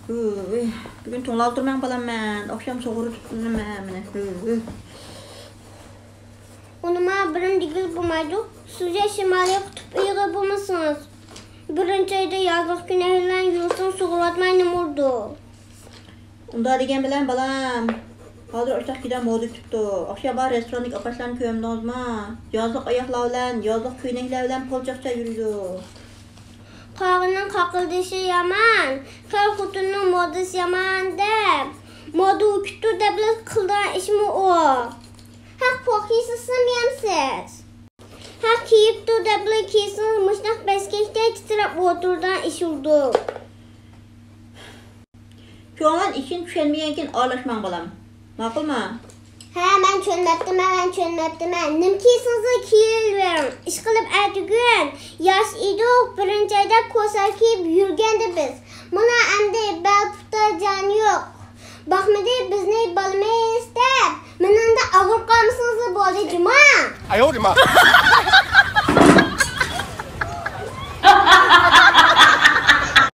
Bugün to'ng'alib turmang balam men. Oqshom so'g'iri tutdim mana. Onuma birin digil bo'lmaydi. Siz Shimoliy qutb uyg'ur bo'lmasangiz. Birinchi oyda yozliq kunlardan yursin sug'urotmay nima urdi? Unda degan bilan balam. Hozir o'sha kidan moda tutdi. Oqshom bar restoranlik opaslarni ko'mdingizmi? Yozliq oyoqlar bilan, yozliq ko'ylaklar bilan polchoqcha yurdi. Qarının qaqildishi yaman, kar xutunning modasi yaman deb. Moda ukitdi deb qilgan ishmi u? Haq poqisizmi yamsiz? Haq kiyibdi deb kiysin mushnaq beskakda titrab o'tirdan ish urdi. Ko'nglan ishin tushunmagankin aralashmang balam. Ma'qulmi? Ha, men tushunmabdiman. Nim kiysingiz kiyiverin. Ish qilib aytgun. Yosh edik, birinchi oyda ko'sar kiyib yurgandi biz. Mana endi balputa jon yo'q. Baxmidi bizni bilmaysiz deb. Menanda og'ir qolmasingiz bo'ldi, juma. Ayo,